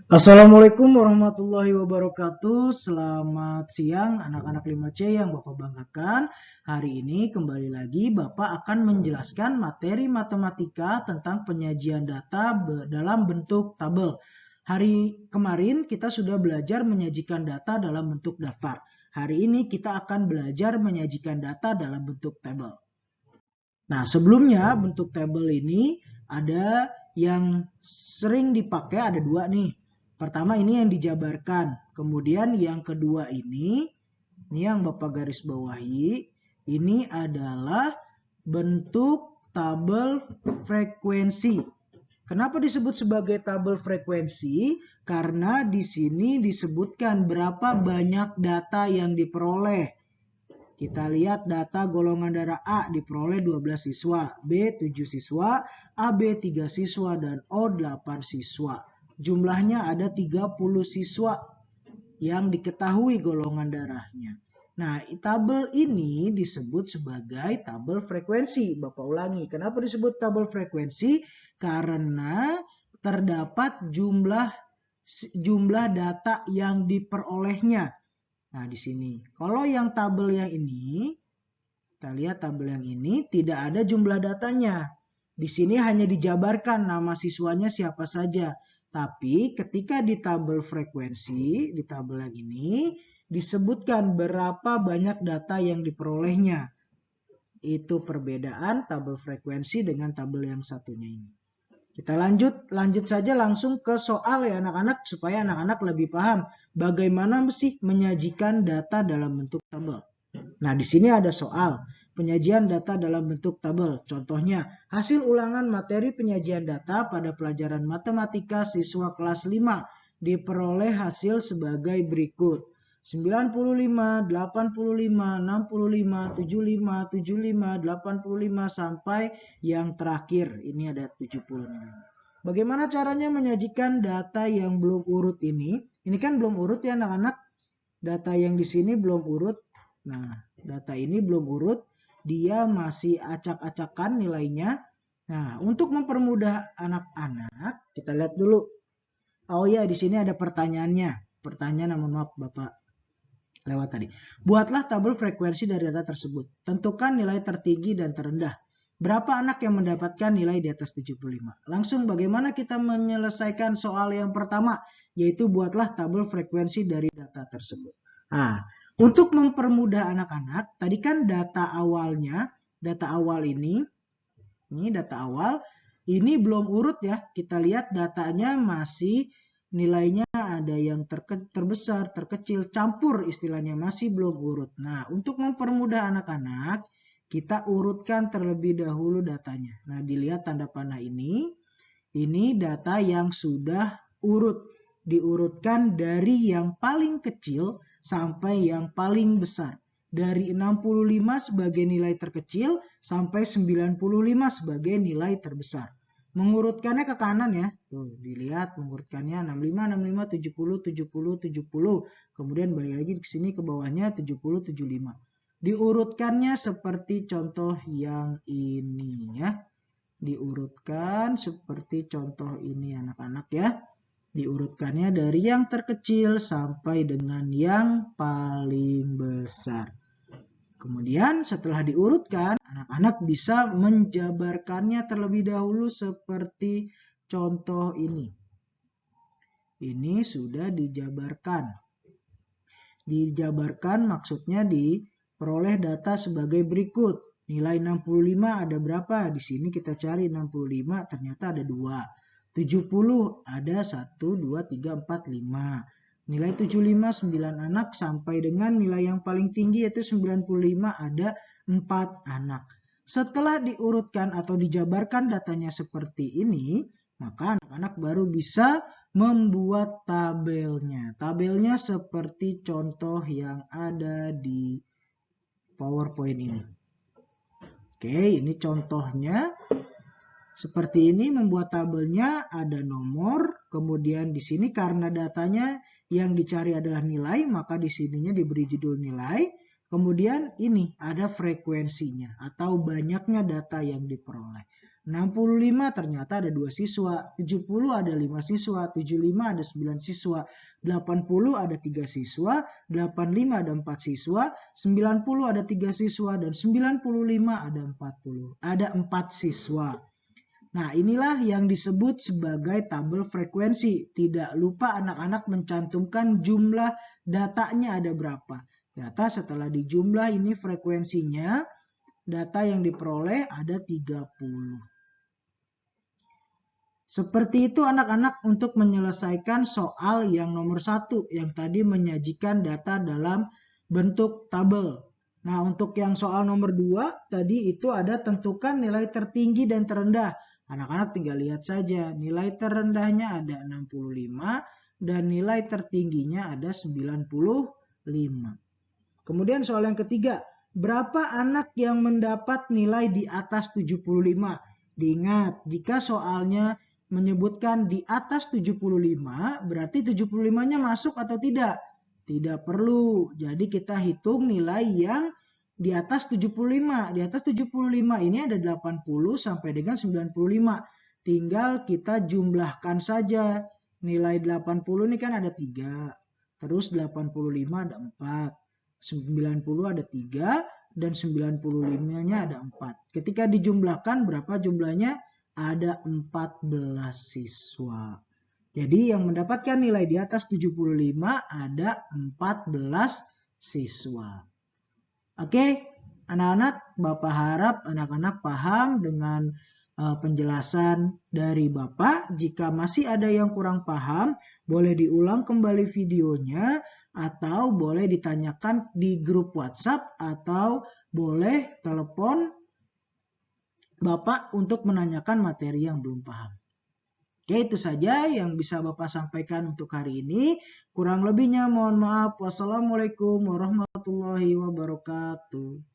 Assalamualaikum warahmatullahi wabarakatuh. Selamat siang anak-anak 5C yang Bapak banggakan. Hari ini kembali lagi Bapak akan menjelaskan materi matematika tentang penyajian data dalam bentuk tabel. Hari kemarin kita sudah belajar menyajikan data dalam bentuk daftar. Hari ini kita akan belajar menyajikan data dalam bentuk tabel. Nah, sebelumnya bentuk tabel ini ada yang sering dipakai, ada dua nih. Pertama ini yang dijabarkan, kemudian yang kedua ini yang Bapak garis bawahi, ini adalah bentuk tabel frekuensi. Kenapa disebut sebagai tabel frekuensi? Karena di sini disebutkan berapa banyak data yang diperoleh. Kita lihat data golongan darah A diperoleh 12 siswa, B 7 siswa, AB 3 siswa, dan O 8 siswa. Jumlahnya ada 30 siswa yang diketahui golongan darahnya. Nah, tabel ini disebut sebagai tabel frekuensi. Bapak ulangi, kenapa disebut tabel frekuensi? Karena terdapat jumlah data yang diperolehnya. Nah, di sini. Kalau yang tabel yang ini, kita lihat tabel yang ini tidak ada jumlah datanya. Di sini hanya dijabarkan nama siswanya siapa saja. Tapi ketika di tabel frekuensi, di tabel yang ini, disebutkan berapa banyak data yang diperolehnya. Itu perbedaan tabel frekuensi dengan tabel yang satunya ini. Kita lanjut saja langsung ke soal ya anak-anak, supaya anak-anak lebih paham bagaimana sih menyajikan data dalam bentuk tabel. Nah, di sini ada soal penyajian data dalam bentuk tabel. Contohnya, hasil ulangan materi penyajian data pada pelajaran matematika siswa kelas 5 diperoleh hasil sebagai berikut. 95, 85, 65, 75, 75, 85 sampai yang terakhir. Ini ada 70 nilainya. Bagaimana caranya menyajikan data yang belum urut ini? Ini kan belum urut ya anak-anak. Data yang di sini belum urut. Nah, data ini belum urut. Dia masih acak-acakan nilainya. Nah, untuk mempermudah anak-anak, kita lihat dulu. Oh ya, di sini ada pertanyaannya. Pertanyaan, mohon maaf Bapak lewat tadi. Buatlah tabel frekuensi dari data tersebut. Tentukan nilai tertinggi dan terendah. Berapa anak yang mendapatkan nilai di atas 75? Langsung bagaimana kita menyelesaikan soal yang pertama, yaitu buatlah tabel frekuensi dari data tersebut. Nah, untuk mempermudah anak-anak, tadi kan data awalnya, data awal ini data awal, ini belum urut ya. Kita lihat datanya masih nilainya ada yang terbesar, terkecil, campur istilahnya, masih belum urut. Nah, untuk mempermudah anak-anak, kita urutkan terlebih dahulu datanya. Nah, dilihat tanda panah ini data yang sudah urut. Diurutkan dari yang paling kecil sampai yang paling besar. Dari 65 sebagai nilai terkecil sampai 95 sebagai nilai terbesar. Mengurutkannya ke kanan ya. Tuh, dilihat mengurutkannya 65, 65, 70, 70, 70. Kemudian balik lagi ke sini ke bawahnya 70, 75. Diurutkannya seperti contoh yang ini ya. Diurutkan seperti contoh ini anak-anak ya. Diurutkannya dari yang terkecil sampai dengan yang paling besar. Kemudian setelah diurutkan, anak-anak bisa menjabarkannya terlebih dahulu seperti contoh ini. Ini sudah dijabarkan. Dijabarkan maksudnya diperoleh data sebagai berikut. Nilai 65 ada berapa? Di sini kita cari 65, ternyata ada 2. 70 ada 1, 2, 3, 4, 5. Nilai 75 9 anak sampai dengan nilai yang paling tinggi yaitu 95 ada 4 anak. Setelah diurutkan atau dijabarkan datanya seperti ini, maka anak-anak baru bisa membuat tabelnya. Tabelnya seperti contoh yang ada di PowerPoint ini. Oke, ini contohnya. Seperti ini membuat tabelnya, ada nomor, kemudian di sini karena datanya yang dicari adalah nilai, maka di sininya diberi judul nilai. Kemudian ini ada frekuensinya atau banyaknya data yang diperoleh. 65 ternyata ada 2 siswa, 70 ada 5 siswa, 75 ada 9 siswa, 80 ada 3 siswa, 85 ada 4 siswa, 90 ada 3 siswa, dan 95 ada 40. Ada 4 siswa. Nah, inilah yang disebut sebagai tabel frekuensi. Tidak lupa anak-anak mencantumkan jumlah datanya ada berapa. Ternyata setelah dijumlah ini frekuensinya, data yang diperoleh ada 30. Seperti itu anak-anak untuk menyelesaikan soal yang nomor 1 yang tadi menyajikan data dalam bentuk tabel. Nah, untuk yang soal nomor 2 tadi itu ada tentukan nilai tertinggi dan terendah. Anak-anak tinggal lihat saja, nilai terendahnya ada 65 dan nilai tertingginya ada 95. Kemudian soal yang ketiga, berapa anak yang mendapat nilai di atas 75? Diingat, jika soalnya menyebutkan di atas 75, berarti 75-nya masuk atau tidak? Tidak perlu. Jadi kita hitung nilai yang di atas 75. Di atas 75 ini ada 80 sampai dengan 95. Tinggal kita jumlahkan saja. Nilai 80 ini kan ada 3. Terus 85 ada 4. 90 ada 3. Dan 95-nya ada 4. Ketika dijumlahkan berapa jumlahnya? Ada 14 siswa. Jadi yang mendapatkan nilai di atas 75 ada 14 siswa. Oke, anak-anak, Bapak harap anak-anak paham dengan penjelasan dari Bapak. Jika masih ada yang kurang paham, boleh diulang kembali videonya atau boleh ditanyakan di grup WhatsApp atau boleh telepon Bapak untuk menanyakan materi yang belum paham. Oke, itu saja yang bisa Bapak sampaikan untuk hari ini. Kurang lebihnya mohon maaf. Wassalamualaikum warahmatullahi wabarakatuh.